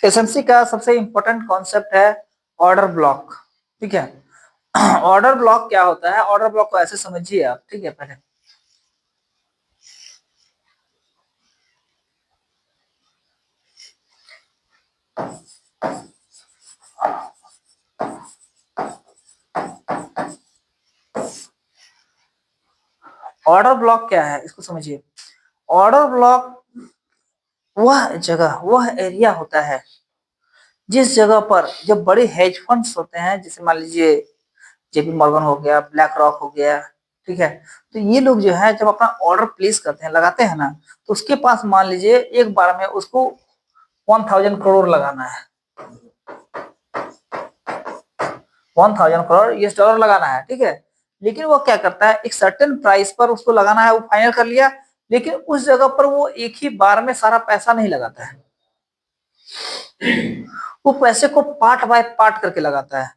SMC का सबसे important concept है ऑर्डर ब्लॉक। ठीक है। ऑर्डर ब्लॉक क्या होता है? ऑर्डर ब्लॉक को ऐसे समझिए आप। ठीक है, पहले ऑर्डर ब्लॉक क्या है इसको समझिए। ऑर्डर ब्लॉक वह जगह, वह एरिया होता है जिस जगह पर जब बड़े हेज फंड्स होते हैं, जैसे मान लीजिए जेपी मॉर्गन हो गया, ब्लैक रॉक हो गया, ठीक है, तो ये लोग जो है जब अपना ऑर्डर प्लेस करते हैं, लगाते हैं ना, तो उसके पास मान लीजिए एक बार में उसको 1000 करोड़ लगाना है, 1000 करोड़ यूएस डॉलर लगाना है। ठीक है, लेकिन वो क्या करता है, एक सर्टेन प्राइस पर उसको लगाना है, वो फाइनल कर लिया, लेकिन उस जगह पर वो एक ही बार में सारा पैसा नहीं लगाता है, वो पैसे को पार्ट बाय पार्ट करके लगाता है।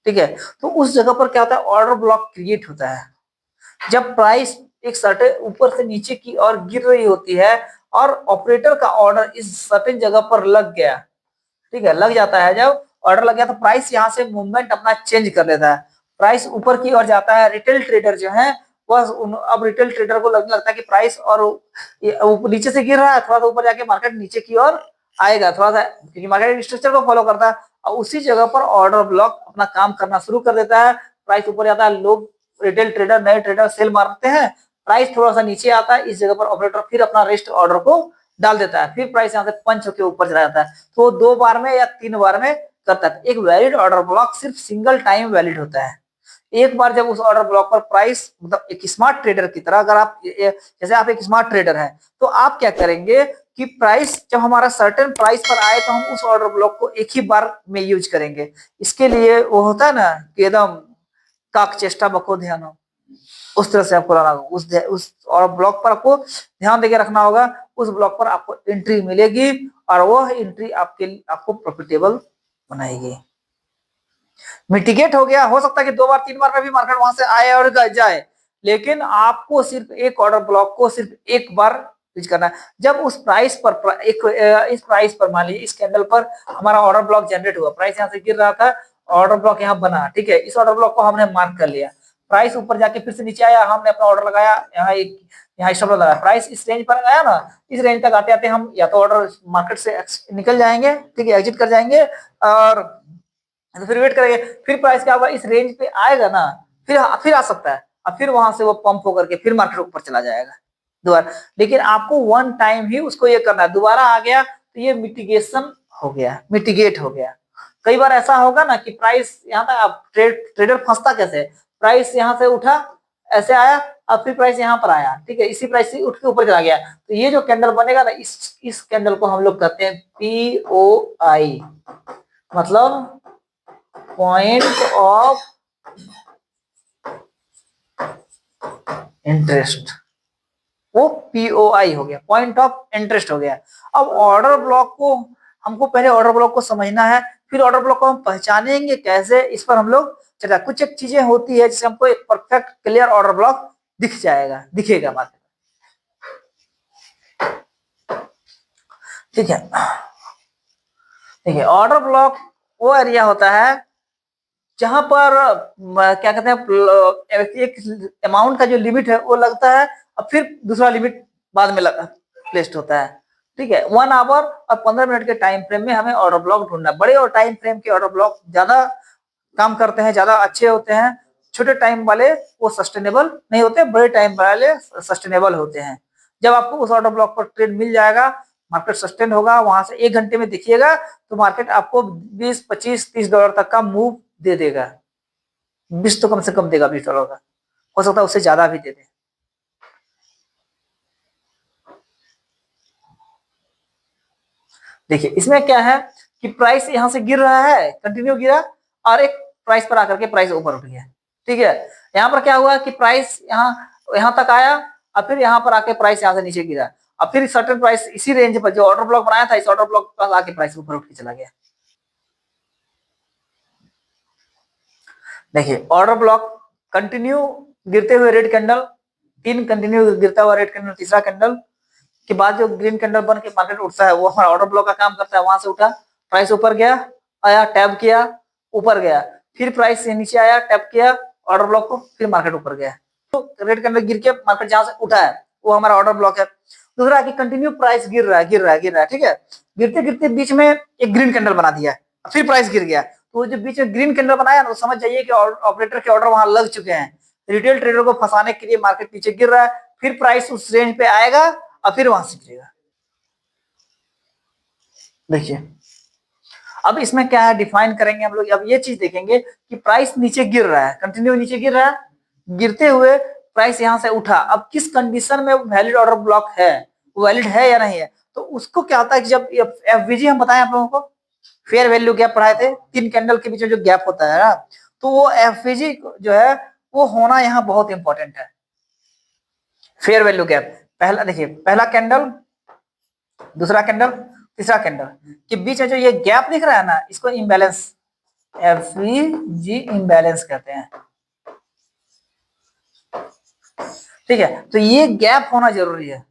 ठीक है, तो उस जगह पर क्या होता है, ऑर्डर ब्लॉक क्रिएट होता है। जब प्राइस एक सर्टेन ऊपर से नीचे की ओर गिर रही होती है और ऑपरेटर का ऑर्डर इस सर्टेन जगह पर लग गया, ठीक है, लग जाता है, जब ऑर्डर लग गया तो प्राइस यहाँ से मूवमेंट अपना चेंज कर लेता है, प्राइस ऊपर की ओर जाता है। रिटेल ट्रेडर जो है वह अब रिटेल ट्रेडर को लगने लगता है कि प्राइस और नीचे से गिर रहा है, थोड़ा सा ऊपर जाके मार्केट नीचे की ओर आएगा थोड़ा सा, क्योंकि मार्केट स्ट्रक्चर को फॉलो करता है, और उसी जगह पर ऑर्डर ब्लॉक अपना काम करना शुरू कर देता है। प्राइस ऊपर जाता है, लोग रिटेल ट्रेडर, नए ट्रेडर सेल मारते हैं, प्राइस थोड़ा सा नीचे आता है, इस जगह पर ऑपरेटर फिर अपना रेस्ट ऑर्डर को डाल देता है, फिर प्राइस यहाँ से पंच होकर ऊपर चला जाता है। तो 2 बार में या 3 बार में करता है। एक वैलिड ऑर्डर ब्लॉक सिर्फ सिंगल टाइम वैलिड होता है। एक बार जब उस ऑर्डर ब्लॉक पर प्राइस, मतलब एक स्मार्ट ट्रेडर की तरह, अगर आप जैसे आप एक स्मार्ट ट्रेडर हैं, तो आप क्या करेंगे कि प्राइस जब हमारा सर्टेन प्राइस पर आए तो हम उस ऑर्डर ब्लॉक को एक ही बार में यूज करेंगे। इसके लिए वो होता है ना कि एकदम काक चेष्टा बको ध्यान हो, उस तरह से आपको रहना होगा। उस और ब्लॉक पर आपको ध्यान देके रखना होगा। उस ब्लॉक पर आपको एंट्री मिलेगी और वह एंट्री आपको प्रॉफिटेबल बनाएगी। मिटिगेट हो गया, हो सकता है कि 2 बार 3 बार में भी मार्केट वहां से आए और जाए, लेकिन आपको सिर्फ एक ऑर्डर ब्लॉक को सिर्फ एक बार यूज करना है। जब उस प्राइस पर इस प्राइस पर मान लीजिए इस कैंडल पर हमारा ऑर्डर ब्लॉक जनरेट हुआ, प्राइस यहाँ से गिर रहा था, ऑर्डर ब्लॉक यहाँ बना, ठीक है, इस ऑर्डर ब्लॉक को हमने मार्क कर लिया, प्राइस ऊपर जाके फिर से नीचे आया, हमने अपना ऑर्डर लगाया, यहाँ स्टॉप लॉस लगाया, प्राइस इस रेंज पर आया ना, इस रेंज तक आते आते हम या तो ऑर्डर मार्केट से निकल जाएंगे, ठीक है, एग्जिट कर जाएंगे, और तो फिर वेट करेंगे, फिर प्राइस क्या होगा, इस रेंज पे आएगा ना, फिर आ सकता है, और फिर वहां से वो पंप होकर के फिर मार्केट ऊपर चला जाएगा दोबारा। लेकिन आपको वन टाइम ही उसको ये करना है, दोबारा आ गया तो ये मिटिगेशन हो गया, मिटिगेट हो गया। कई बार ऐसा होगा ना कि प्राइस यहाँ तक, आप ट्रेडर फंसता कैसे, प्राइस यहाँ से उठा, ऐसे आया, अब फिर प्राइस यहाँ पर आया, ठीक है, इसी प्राइस से उठ के ऊपर चला गया, तो ये जो कैंडल बनेगा ना, इस कैंडल को हम लोग कहते हैं POI, मतलब पॉइंट ऑफ इंटरेस्ट। वो POI हो गया, पॉइंट ऑफ इंटरेस्ट हो गया। अब ऑर्डर ब्लॉक को हमको पहले ऑर्डर ब्लॉक को समझना है, फिर ऑर्डर ब्लॉक को हम पहचानेंगे कैसे, इस पर हम लोग चला, कुछ एक चीजें होती है जिससे हमको एक परफेक्ट क्लियर ऑर्डर ब्लॉक दिखेगा मार्केट। ठीक है, देखिए ऑर्डर ब्लॉक वो एरिया होता है जहां पर क्या कहते हैं, एक अमाउंट का जो लिमिट है वो लगता है, और फिर दूसरा लिमिट बाद में प्लेस्ड होता है। ठीक है, 1 आवर और 15 मिनट के टाइम फ्रेम में हमें ऑर्डर ब्लॉक ढूंढना है। बड़े और टाइम फ्रेम के ऑर्डर ब्लॉक ज्यादा काम करते हैं, ज्यादा अच्छे होते हैं, छोटे टाइम वाले वो सस्टेनेबल नहीं होते, बड़े टाइम वाले सस्टेनेबल होते हैं। जब आपको उस ऑर्डर ब्लॉक पर ट्रेड मिल जाएगा, मार्केट सस्टेन होगा, वहां से 1 घंटे में देखिएगा तो मार्केट आपको 20 25 30 डॉलर तक का मूव दे देगा। 20 तो कम से कम देगा, $20 का, हो सकता है उससे ज्यादा भी दे दे। देखिए इसमें क्या है कि प्राइस यहां से गिर रहा है, कंटिन्यू गिरा, और एक प्राइस पर आकर के प्राइस ऊपर उठ गया। ठीक है, यहाँ पर क्या हुआ कि प्राइस यहाँ तक आया, और फिर यहाँ पर आके प्राइस यहाँ से नीचे गिरा, और फिर सर्टेन प्राइस इसी रेंज पर जो ऑर्डर ब्लॉक बनाया था, इस ऑर्डर ब्लॉक पर आके प्राइस ऊपर उठ के चला गया। देखिए ऑर्डर ब्लॉक कंटिन्यू गिरते हुए रेड कैंडल, 3 कंटिन्यू गिरता हुआ रेड कैंडल, तीसरा कैंडल के बाद जो ग्रीन कैंडल बन के मार्केट उठता है, वो हमारा ऑर्डर ब्लॉक का काम करता है, वहां से उठा, प्राइस ऊपर गया, आया, टैप किया, ऊपर गया, फिर प्राइस से नीचे आया, टैप किया ऑर्डर ब्लॉक को, फिर मार्केट ऊपर गया। तो रेड कैंडल गिर के मार्केट जहां से उठा है वो हमारा ऑर्डर ब्लॉक है। दूसरा कि कंटिन्यू प्राइस गिर रहा है, गिर रहा है, गिर रहा है, ठीक है, गिरते गिरते बीच में एक ग्रीन कैंडल बना दिया, फिर प्राइस गिर गया, तो जो बीच में ग्रीन कैंडल बनाया ना, तो समझ जाइए कि ऑपरेटर के ऑर्डर वहां लग चुके हैं। रिटेल ट्रेडर को फंसाने के लिए मार्केट नीचे गिर रहा है, फिर प्राइस उस रेंज पे आएगा और फिर वहां से गिरेगा। देखिए अब इसमें क्या है, डिफाइन करेंगे हम लोग। अब ये चीज देखेंगे कि प्राइस नीचे गिर रहा है, कंटिन्यू नीचे गिर रहा है, गिरते हुए प्राइस यहां से उठा, अब किस कंडीशन में वैलिड ऑर्डर ब्लॉक है, वैलिड है या नहीं है। तो उसको क्या होता है कि जब एफवीजी हम बताएं आप लोगों को, फेयर वैल्यू गैप पढ़ाए थे, 3 कैंडल के बीच में जो गैप होता है ना, तो वो एफवीजी जो है वो होना यहाँ बहुत इंपॉर्टेंट है। फेयर वैल्यू गैप, पहला देखिए, पहला कैंडल, दूसरा कैंडल, तीसरा कैंडल के बीच में जो ये गैप दिख रहा है ना, इसको इम्बैलेंस, एफवीजी इम्बैलेंस कहते हैं, ठीक है। तो ये गैप होना जरूरी है,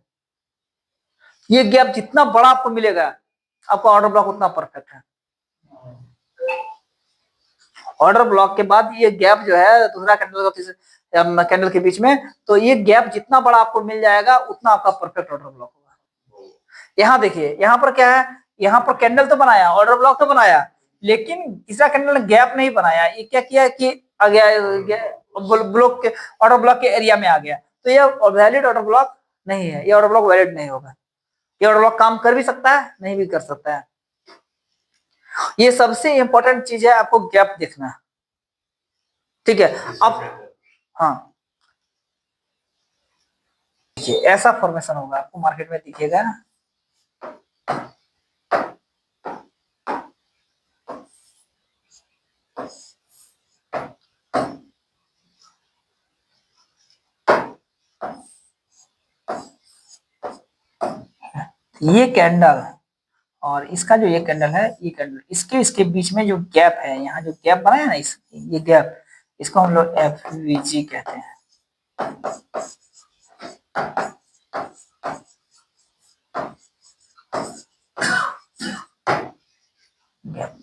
ये गैप जितना बड़ा आपको मिलेगा आपका ऑर्डर ब्लॉक उतना परफेक्ट है। ऑर्डर ब्लॉक के बाद ये गैप जो है दूसरा कैंडल का कैंडल के बीच में, तो ये गैप जितना बड़ा आपको मिल जाएगा उतना आपका परफेक्ट ऑर्डर ब्लॉक होगा। यहाँ देखिए, यहाँ पर क्या है, यहाँ पर कैंडल तो बनाया, ऑर्डर ब्लॉक तो बनाया, लेकिन तीसरा कैंडल ने गैप नहीं बनाया। ये क्या किया कि आ गया ब्लॉक के, ऑर्डर ब्लॉक के एरिया में आ गया, तो ये वैलिड ऑर्डर ब्लॉक नहीं है, ये ऑर्डर ब्लॉक वैलिड नहीं होगा। ये ऑर्डर ब्लॉक काम कर भी सकता है, नहीं भी कर सकता है। ये सबसे इंपॉर्टेंट चीज है, आपको गैप देखना, ठीक है। अब हाँ देखिए, ऐसा फॉर्मेशन होगा आपको मार्केट में दिखेगा, ये कैंडल और इसका जो ये कैंडल है, ये कैंडल, इसके इसके बीच में जो गैप है, यहाँ जो गैप बना है ना, ये गैप, इसको हम लोग एफवीजी कहते हैं। गैप,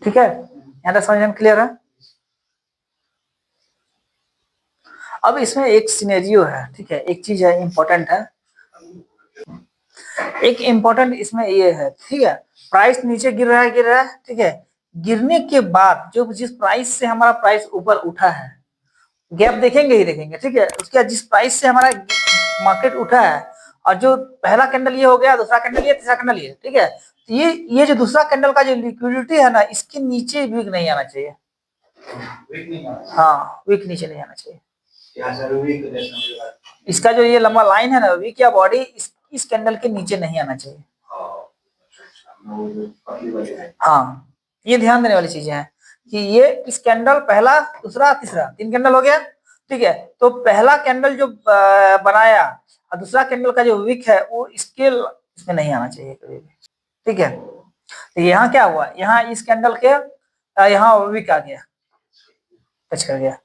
ठीक है, यहाँ तक समझ में क्लियर है। अब इसमें एक सिनेरियो है, ठीक है, एक चीज है इंपॉर्टेंट है, एक इंपॉर्टेंट इसमें ये है, ठीक है, प्राइस नीचे गिर रहा है, गिर रहा है, ठीक है, गिरने के बाद जो जिस प्राइस से हमारा प्राइस ऊपर उठा है, गैप देखेंगे ही देखेंगे, ठीक है, उसके बाद जिस प्राइस से हमारा मार्केट उठा है, और जो पहला कैंडल ये हो गया, दूसरा कैंडल ये, तीसरा कैंडल ये, ठीक है, तो ये जो दूसरा कैंडल का जो लिक्विडिटी है ना, इसके नीचे वीक नहीं आना चाहिए, हाँ वीक नीचे नहीं आना चाहिए। इसका जो ये लंबा लाइन है ना, वीक या बॉडी, इस कैंडल के नीचे नहीं आना चाहिए। हाँ, ये ध्यान देने वाली चीजें हैं कि ये इस कैंडल, पहला, दूसरा, तीसरा, 3 कैंडल हो गया, ठीक है, तो पहला कैंडल जो बनाया और दूसरा कैंडल का जो विक है वो इसमें नहीं आना चाहिए कभी भी, ठीक है। तो यहाँ क्या हुआ, यहाँ इस कैंडल के यहाँ विक आ गया, टच कर गया,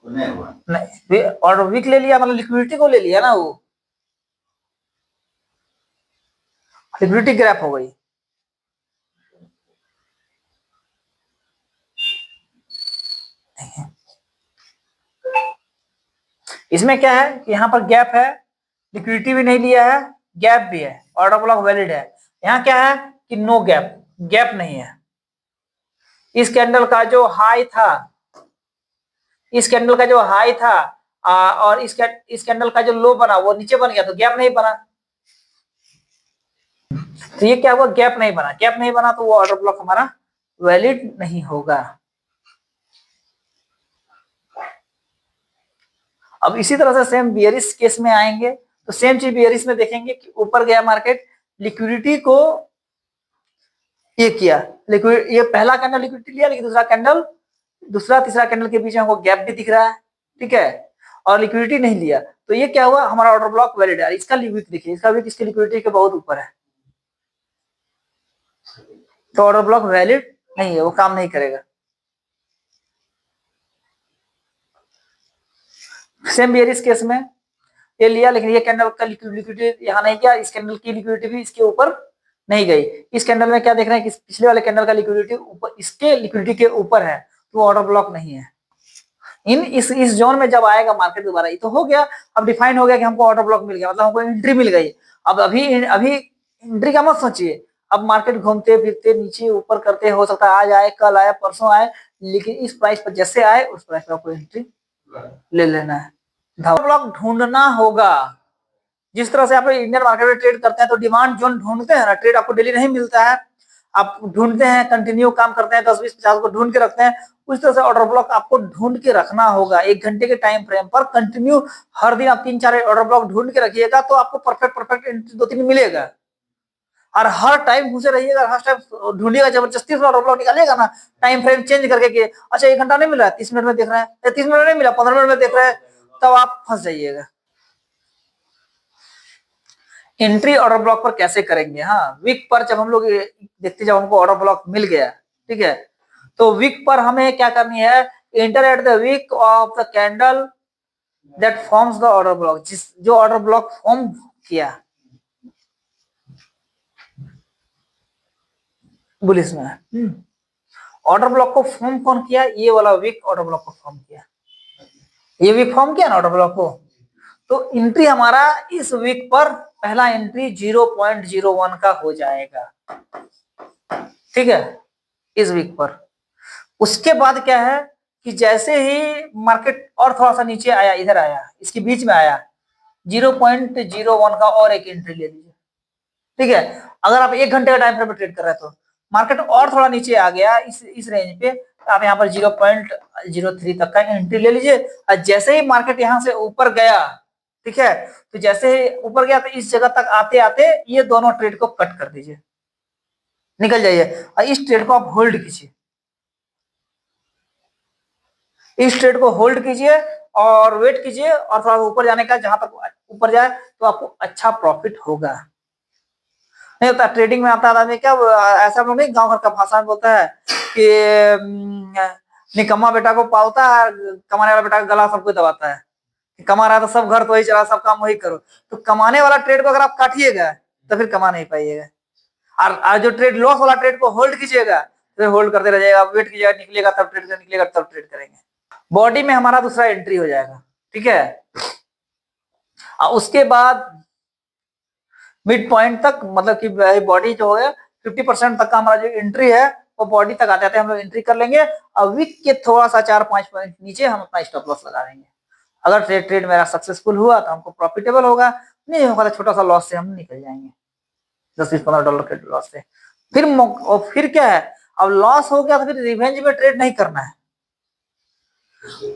नहीं, और विक ले लिया, मतलब लिक्विडिटी को ले लिया ना, वो लिक्विडिटी ग्रैप हो गई। इसमें क्या है कि यहाँ पर गैप है, लिक्विडिटी भी नहीं लिया है, गैप भी है, ऑर्डर ब्लॉक वैलिड है। यहाँ क्या है कि नो गैप, गैप नहीं है। इस कैंडल का जो हाई था, इस कैंडल का जो हाई था और इस कैंडल का जो लो बना वो नीचे बन गया, तो गैप नहीं बना। तो ये क्या हुआ, गैप नहीं बना, गैप नहीं बना, तो वो ऑर्डर ब्लॉक हमारा वैलिड नहीं होगा। अब इसी तरह से सेम बियरिश केस में आएंगे, तो सेम चीज बियरिश में देखेंगे कि ऊपर गया मार्केट, लिक्विडिटी को ये किया, लिक्विड, ये पहला कैंडल लिक्विडिटी लिया, लेकिन दूसरा कैंडल, दूसरा तीसरा कैंडल के बीच में हमको गैप भी दिख रहा है, ठीक है, और लिक्विडिटी नहीं लिया, तो ये क्या हुआ, हमारा ऑर्डर ब्लॉक वैलिड है। इसका वीक देखिए, इसका वीक इसकी लिक्विडिटी के बहुत ऊपर है, तो ऑर्डर ब्लॉक वैलिड नहीं है, वो काम नहीं करेगा। सेम बियरिश केस में ये लिया, लेकिन ये कैंडल का लिक्विडिटी यहाँ नहीं किया, इस कैंडल की लिक्विडिटी भी इसके ऊपर नहीं गई। इस कैंडल में क्या देख रहे हैं कि पिछले वाले कैंडल का लिक्विडिटी ऊपर, इसके लिक्विडिटी के ऊपर है, तो ऑर्डर ब्लॉक नहीं है। इस जोन में जब आएगा मार्केट दोबारा, ये तो हो गया, अब डिफाइन हो गया कि हमको ऑर्डर ब्लॉक मिल गया, मतलब हमको एंट्री मिल गई। अब अभी एंट्री का मत सोचिए, अब मार्केट घूमते फिरते नीचे ऊपर करते, हो सकता है आज आए, कल आए, परसों आए, लेकिन इस प्राइस पर जैसे आए उस प्राइस पर आपको एंट्री ले लेना है। ब्लॉक ढूंढना होगा। जिस तरह से आप इंडियन मार्केट में ट्रेड करते हैं तो डिमांड जोन ढूंढते हैं ना, ट्रेड आपको डेली नहीं मिलता है, आप ढूंढते हैं, कंटिन्यू काम करते हैं, 10-20-50 को ढूंढ के रखते हैं, उस तरह से ऑर्डर ब्लॉक आपको ढूंढ के रखना होगा। 1 घंटे के टाइम फ्रेम पर कंटिन्यू हर दिन आप 3-4 ऑर्डर ब्लॉक ढूंढ के रखिएगा, तो आपको परफेक्ट एंट्री 2-3 मिलेगा। और हर टाइम घुसे रहिएगा, हर टाइम ढूंढिएगा, जबरदस्ती ऑर्डर ब्लॉक निकालिएगा ना, टाइम फ्रेम चेंज करके कि अच्छा 1 घंटा नहीं मिला, 30 मिनट में देख रहे हैं, 30 मिनट नहीं मिला, 15 मिनट में देख रहे हैं, तब आप फंस जाइएगा। एंट्री ऑर्डर ब्लॉक पर कैसे करेंगे? हाँ, वीक पर जब हम लोग देखते, जब हमको ऑर्डर ब्लॉक मिल गया, ठीक है, तो वीक पर हमें क्या करनी है, enter at the wick of the candle that forms the order block, जो ऑर्डर ब्लॉक फॉर्म किया बुलिश में, ऑर्डर ब्लॉक को फॉर्म कौन किया? ये वाला वीक ऑर्डर ब्लॉक को फॉर्म किया, ये वीक फॉर्म किया ना ऑर्डर ब्लॉक को, तो एंट्री हमारा इस वीक पर पहला एंट्री 0.01 का हो जाएगा, ठीक है, इस वीक पर। उसके बाद क्या है कि जैसे ही मार्केट और थोड़ा सा नीचे आया, इधर आया, इसके बीच में आया, 0.01 का और एक एंट्री ले लीजिए, ठीक है। अगर आप 1 घंटे का टाइम फ्रेम में ट्रेड कर रहे हैं तो मार्केट और थोड़ा नीचे आ गया इस रेंज पे, आप यहाँ पर 0.03 तक का एंट्री ले लीजिए। और जैसे ही मार्केट यहाँ से ऊपर गया, ठीक है, तो जैसे ही ऊपर गया तो इस जगह तक आते आते ये दोनों ट्रेड को कट कर दीजिए, निकल जाइए, और इस ट्रेड को आप होल्ड कीजिए, इस ट्रेड को होल्ड कीजिए और वेट कीजिए, और थोड़ा ऊपर जाने का, जहां तक ऊपर जाए तो आपको अच्छा प्रॉफिट होगा। नहीं होता ट्रेडिंग में, आता आदमी क्या ऐसा लोग नहीं, गांव घर का भाषा में बोलता है कि निकम्मा बेटा को पालता है, कमाने वाला बेटा का गला सबको दबाता है, कमा रहा है तो सब घर तो वही चला, सब काम वही करो। तो कमाने वाला ट्रेड को अगर आप काटिएगा तो फिर कमा नहीं पाइएगा, और जो ट्रेड लॉस वाला ट्रेड को होल्ड कीजिएगा, फिर होल्ड करते रह जाएगा, वेट कीजिएगा, निकलेगा तब ट्रेड, निकलेगा तब ट्रेड करेंगे। बॉडी में हमारा दूसरा एंट्री हो जाएगा, ठीक है, और उसके बाद मिड पॉइंट तक, मतलब कि बॉडी जो है 50% तक का हमारा जो एंट्री है वो बॉडी तक आते आते हम लोग एंट्री कर लेंगे, और वीक के थोड़ा सा 4-5 पॉइंट नीचे हम अपना स्टॉप लॉस लगा देंगे। अगर ट्रेड मेरा सक्सेसफुल हुआ तो हमको प्रॉफिटेबल होगा, नहीं होगा तो छोटा सा लॉस से हम निकल जाएंगे, $10-15 के लॉस से। फिर क्या है, अब लॉस हो गया तो फिर रिवेंज में ट्रेड नहीं करना है,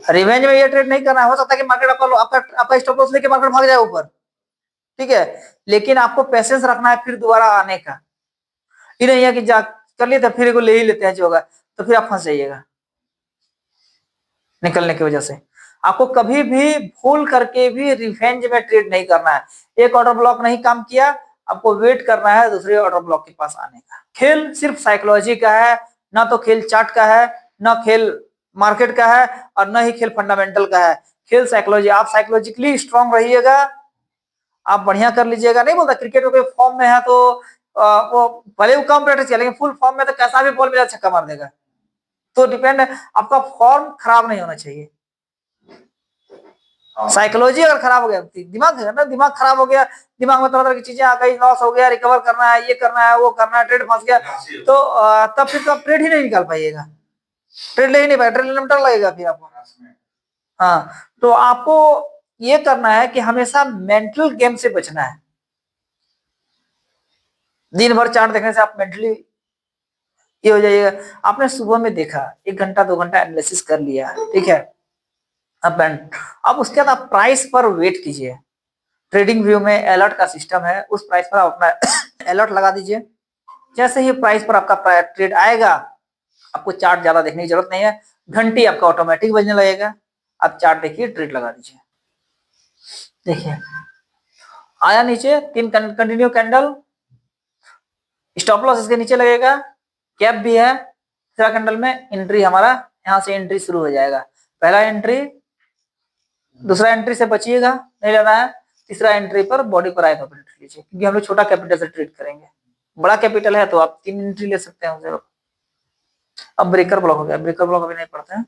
रिवेंज में ये ट्रेड नहीं करना है। हो सकता है कि मार्केट आपका स्टॉप लॉस लेके मार्केट भाग जाए ऊपर, ठीक है, लेकिन आपको पेशेंस रखना है फिर दोबारा आने का। ये नहीं है कि जा कर लिए तो फिर को ले ही लेते हैं जो होगा, तो फिर आप फंस जाइएगा निकलने की वजह से। आपको कभी भी भूल करके भी रिवेंज में ट्रेड नहीं करना है। एक ऑर्डर ब्लॉक नहीं काम किया, आपको वेट करना है दूसरे ऑर्डर ब्लॉक के पास आने का। खेल सिर्फ साइकोलॉजी का है, ना तो खेल चार्ट का है, ना खेल मार्केट का है, और ना ही खेल फंडामेंटल का है। खेल साइकोलॉजी, आप साइकोलॉजिकली स्ट्रांग रहिएगा, आप बढ़िया कर लीजिएगा। नहीं बोलता क्रिकेट में कोई फॉर्म में है तो वो भले वो कम प्रैक्टिस किया, लेकिन फुल फॉर्म में तो कैसा भी बॉल मिला छक्का मार देगा। तो डिपेंड है, आपका फॉर्म खराब नहीं होना चाहिए। साइकोलॉजी अगर खराब हो गया, दिमाग है ना, दिमाग खराब हो गया, दिमाग में तरह तरह की चीजें आ गई, लॉस हो गया, रिकवर करना है, ये करना है, वो करना है, ट्रेड फंस गया, तो तब फिर तो आप ट्रेड ही नहीं निकाल पाइएगा, ट्रेड ले ही नहीं पाएगा, ट्रेड लेने में डर लगेगा फिर आपको। हाँ, तो आपको ये करना है कि हमेशा मेंटल गेम से बचना है। दिन भर चार्ट देखने से आप मेंटली ये हो जाइएगा। आपने सुबह में देखा 1-2 घंटा एनालिसिस कर लिया, ठीक है, अब उसके बाद आप प्राइस पर वेट कीजिए। ट्रेडिंग व्यू में अलर्ट का सिस्टम है, उस प्राइस पर आप अपना अलर्ट लगा दीजिए। जैसे ही प्राइस पर आपका ट्रेड आएगा, आपको चार्ट ज्यादा देखने की जरूरत नहीं है, घंटी आपका ऑटोमेटिक बजने लगेगा, आप चार्ट देखिए, ट्रेड लगा दीजिए। देखिए आया नीचे 3 कंटिन्यू कैंडल, स्टॉप लॉस इसके नीचे लगेगा, कैप भी है, तीसरा कैंडल में एंट्री हमारा यहाँ से एंट्री शुरू हो जाएगा। पहला एंट्री, दूसरा एंट्री से बचिएगा, नहीं लेना है, तीसरा एंट्री पर बॉडी पर आए तो आप एंट्री लीजिए, क्योंकि हम लोग छोटा कैपिटल से ट्रेड करेंगे। बड़ा कैपिटल है तो आप 3 एंट्री ले सकते हैं उसे। अब ब्रेकर ब्लॉक हो गया, ब्रेकर ब्लॉक अभी नहीं पढ़ते हैं,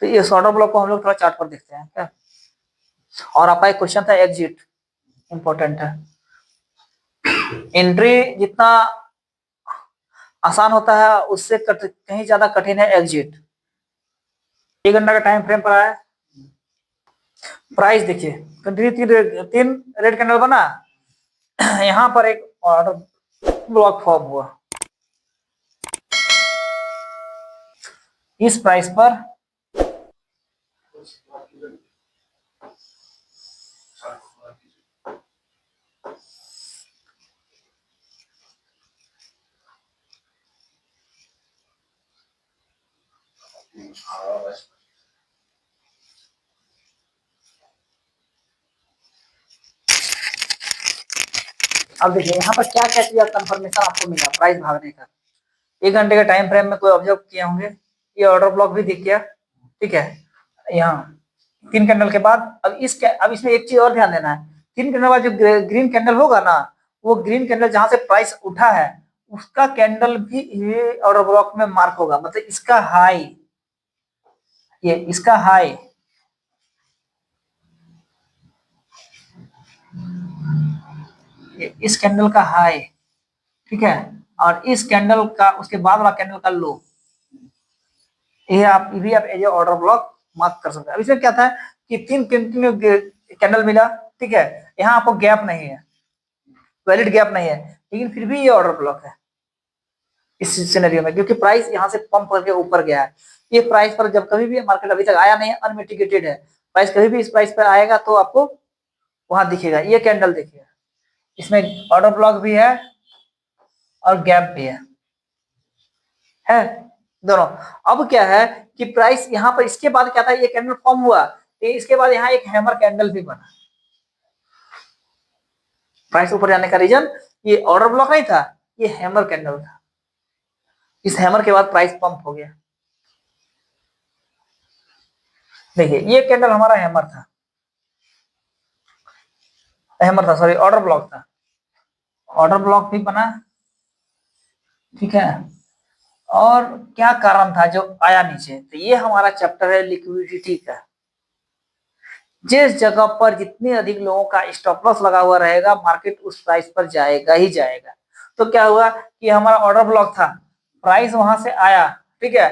तो ये ऑर्डर ब्लॉक को हम लोग थोड़ा चार्ट पर देखते हैं क्या। और आपका एक क्वेश्चन था एग्जिट, इंपॉर्टेंट है। एंट्री जितना आसान होता है उससे कहीं ज्यादा कठिन है एग्जिट। 1 घंटा का टाइम फ्रेम पर आया, प्राइस देखिए कंटिन्यू 3 रेड कैंडल बना, यहां पर एक ऑर्डर ब्लॉक फॉर्म हुआ, इस प्राइस पर अब देखिए यहाँ पर क्या क्या चीज कंफर्मेशन आपको मिला प्राइस भागने का। 1 घंटे के टाइम फ्रेम में कोई ऑब्जर्व किए होंगे, ये ऑर्डर ब्लॉक भी दिख गया, ठीक है। यहाँ 3 कैंडल के बाद अब इसमें एक चीज और ध्यान देना है, 3 कैंडल बाद जो ग्रीन कैंडल होगा ना, वो ग्रीन कैंडल जहां से प्राइस उठा है उसका कैंडल भी ये ऑर्डर ब्लॉक में मार्क होगा, मतलब इसका हाई, ये इसका हाई, इस कैंडल का हाई, ठीक है, और इस कैंडल का उसके बाद वाला कैंडल का लो, ये भी आप एज ऑर्डर ब्लॉक मार्क कर सकते हैं। अब इसमें क्या था कि 3 कंटिन्यू कैंडल मिला, ठीक है, यहाँ आपको गैप नहीं है, वैलिड गैप नहीं है, लेकिन फिर भी ये ऑर्डर ब्लॉक है इस सिनेरियो में, क्योंकि प्राइस यहाँ से पंप करके ऊपर गया है। ये प्राइस पर जब कभी भी मार्केट अभी तक आया नहीं है, अनमिटिगेटेड है, प्राइस कभी भी इस प्राइस पर आएगा तो आपको वहां दिखेगा, ये कैंडल देखिएगा, इसमें ऑर्डर ब्लॉक भी है और गैप भी है दोनों। अब क्या है कि प्राइस यहाँ पर इसके बाद क्या था, ये कैंडल फॉर्म हुआ, इसके बाद यहाँ एक हैमर कैंडल भी बना। प्राइस ऊपर जाने का रीजन ये ऑर्डर ब्लॉक नहीं था, ये हैमर कैंडल था, इस हैमर के बाद प्राइस पंप हो गया। देखिए ये कैंडल हमारा हैमर था सॉरी ऑर्डर ब्लॉक था, ऑर्डर ब्लॉक भी बना, ठीक है। और क्या कारण था जो आया नीचे, तो ये हमारा चैप्टर है लिक्विडिटी का। जिस जगह पर जितने अधिक लोगों का स्टॉप लॉस लगा हुआ रहेगा मार्केट उस प्राइस पर जाएगा ही जाएगा। तो क्या हुआ कि हमारा ऑर्डर ब्लॉक था, प्राइस वहां से आया, ठीक है,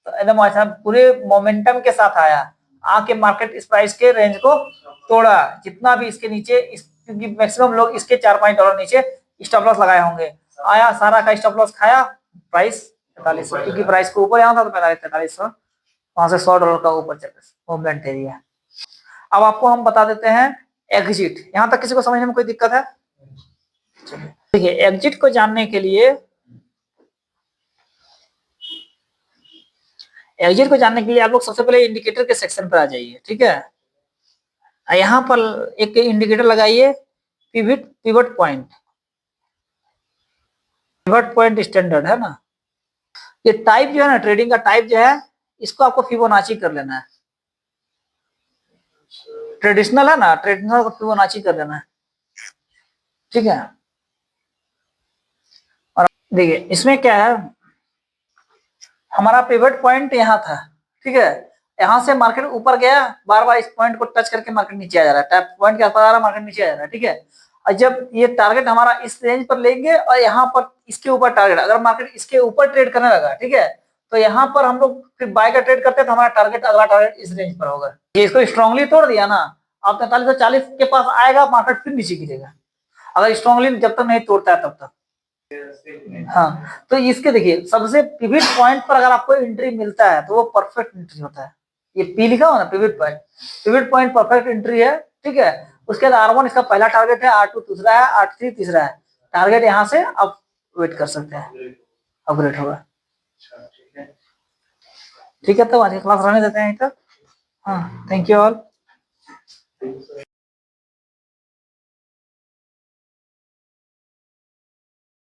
तो एकदम अच्छा पूरे मोमेंटम के साथ आया, आके मार्केट इस प्राइस के रेंज को तोड़ा, जितना भी इसके नीचे क्योंकि मैक्सिमम लोग इसके $4-5 नीचे स्टॉप लॉस लगाए होंगे, आया सारा का स्टॉप लॉस खाया, प्राइस 4500, क्योंकि प्राइस को ऊपर यहाँ था तो 4500, वहां से $100 का ऊपर चला मूवमेंट एरिया। अब आपको हम बता देते हैं एग्जिट, यहां तक किसी को समझने में कोई दिक्कत है? देखिए एग्जिट को जानने के लिए, एग्जिट को जानने के लिए आप लोग सबसे पहले इंडिकेटर के सेक्शन पर आ जाइए, ठीक है। यहाँ पर एक इंडिकेटर लगाइए, पिवट पॉइंट स्टैंडर्ड है ना, ये टाइप जो है ना, ट्रेडिंग का टाइप जो है, इसको आपको फिबोनाची कर लेना है, ट्रेडिशनल है ना, ट्रेडिशनल को फिबोनाची कर लेना है, ठीक है। और देखिए इसमें क्या है, हमारा पिवट पॉइंट यहाँ था, ठीक है, यहाँ से मार्केट ऊपर गया, बार बार इस पॉइंट को टच करके मार्केट नीचे आ जा रहा है, टैप पॉइंट के आसपास आ रहा है, मार्केट नीचे आ जा रहा है, ठीक है। और जब ये टारगेट हमारा इस रेंज पर लेंगे और यहाँ पर इसके ऊपर टारगेट, अगर मार्केट इसके ऊपर ट्रेड करने लगा, ठीक है, तो यहाँ पर हम लोग फिर बाय का ट्रेड करते हैं, तो हमारा टारगेट अगला टारगेट इस रेंज पर होगा। ये इसको स्ट्रांगली तोड़ दिया ना, अब 4340 के पास आएगा, मार्केट फिर नीचे गिरेगा, अगर स्ट्रांगली जब तक नहीं तोड़ता है तब तक। हाँ तो इसके देखिए सबसे पिवट पॉइंट पर अगर आपको एंट्री मिलता है तो वो परफेक्ट एंट्री होता है, ये पी लिखा हो ना पिवट पॉइंट परफेक्ट एंट्री है, ठीक है। उसके बाद R1 इसका पहला टारगेट है, R2 दूसरा है, R3 तीसरा है, टारगेट यहाँ से आप वेट कर सकते हैं, अपग्रेड होगा, ठीक है। तो आज क्लास रहने देते हैं तक, हाँ थैंक यू ऑल।